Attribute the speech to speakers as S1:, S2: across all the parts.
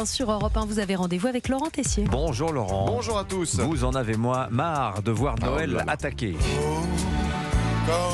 S1: matin sur Europe 1, vous avez rendez-vous avec Laurent Tessier.
S2: Bonjour Laurent.
S3: Bonjour à tous.
S2: Vous en avez marre de voir Noël attaqué.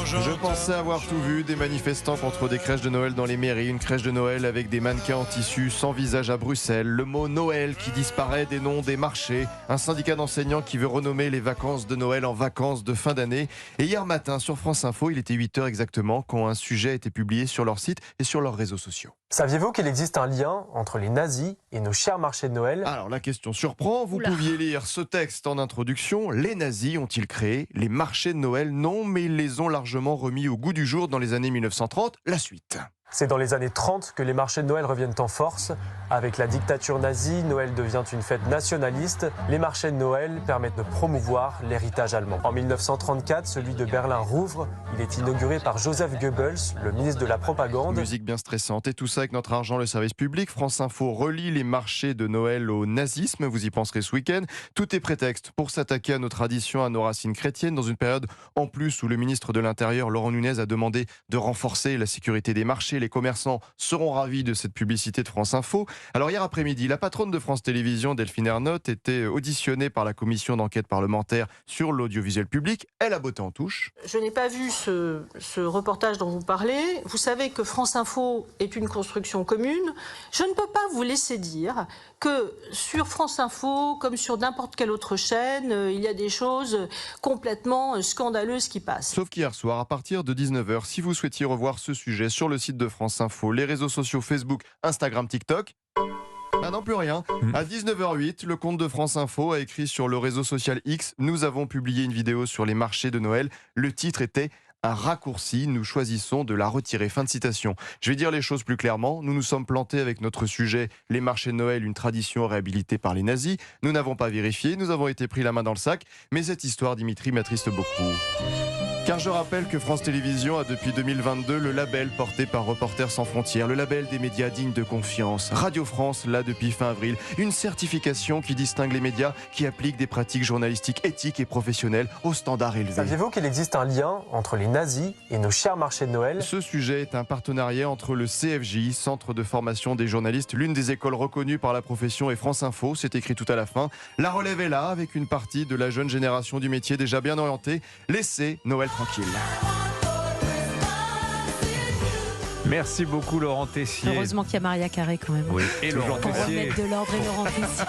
S3: Je pensais avoir tout vu, des manifestants contre des crèches de Noël dans les mairies, une crèche de Noël avec des mannequins en tissu sans visage à Bruxelles, le mot Noël qui disparaît des noms des marchés, un syndicat d'enseignants qui veut renommer les vacances de Noël en vacances de fin d'année. Et hier matin sur France Info, il était 8h exactement quand un sujet a été publié sur leur site et sur leurs réseaux sociaux.
S4: Saviez-vous qu'il existe un lien entre les nazis et nos chers marchés de Noël ?
S3: Alors la question surprend, vous pouviez lire ce texte en introduction. Les nazis ont-ils créé les marchés de Noël ? Non, mais ils les ont largement remis au goût du jour dans les années 1930. La suite.
S4: C'est dans les années 30 que les marchés de Noël reviennent en force. Avec la dictature nazie, Noël devient une fête nationaliste. Les marchés de Noël permettent de promouvoir l'héritage allemand. En 1934, celui de Berlin rouvre. Il est inauguré par Joseph Goebbels, le ministre de la Propagande.
S3: Musique bien stressante et tout ça avec notre argent, le service public. France Info relie les marchés de Noël au nazisme. Vous y penserez ce week-end. Tout est prétexte pour s'attaquer à nos traditions, à nos racines chrétiennes, dans une période en plus où le ministre de l'Intérieur, Laurent Nunez, a demandé de renforcer la sécurité des marchés. Les commerçants seront ravis de cette publicité de France Info. Alors hier après-midi, la patronne de France Télévisions, Delphine Ernotte, était auditionnée par la commission d'enquête parlementaire sur l'audiovisuel public. Elle a botté en touche.
S5: Je n'ai pas vu ce reportage dont vous parlez. Vous savez que France Info est une construction commune. Je ne peux pas vous laisser dire que sur France Info, comme sur n'importe quelle autre chaîne, il y a des choses complètement scandaleuses qui passent.
S3: Sauf qu'hier soir, à partir de 19h, si vous souhaitiez revoir ce sujet sur le site de France Info, les réseaux sociaux Facebook, Instagram, TikTok... Ah non, plus rien. À 19h08, le compte de France Info a écrit sur le réseau social X « Nous avons publié une vidéo sur les marchés de Noël. Le titre était « Un raccourci, nous choisissons de la retirer ». Fin de citation. Je vais dire les choses plus clairement. Nous nous sommes plantés avec notre sujet « Les marchés de Noël, une tradition réhabilitée par les nazis ». Nous n'avons pas vérifié, nous avons été pris la main dans le sac. Mais cette histoire, Dimitri, m'attriste beaucoup. Car je rappelle que France Télévisions a depuis 2022 le label porté par Reporters sans frontières, le label des médias dignes de confiance. Radio France l'a depuis fin avril, une certification qui distingue les médias qui appliquent des pratiques journalistiques éthiques et professionnelles aux standards élevés.
S4: Saviez-vous qu'il existe un lien entre les nazis et nos chers marchés de Noël ?
S3: Ce sujet est un partenariat entre le CFJ, Centre de formation des journalistes, l'une des écoles reconnues par la profession, et France Info, c'est écrit tout à la fin. La relève est là, avec une partie de la jeune génération du métier déjà bien orientée. Laissez Noël tranquille.
S2: Merci beaucoup Laurent Tessier.
S1: Heureusement qu'il y a Maria Carré quand même.
S2: Oui, et Laurent
S1: Pour
S2: Tessier.
S1: remettre de l'ordre et Laurent Tessier.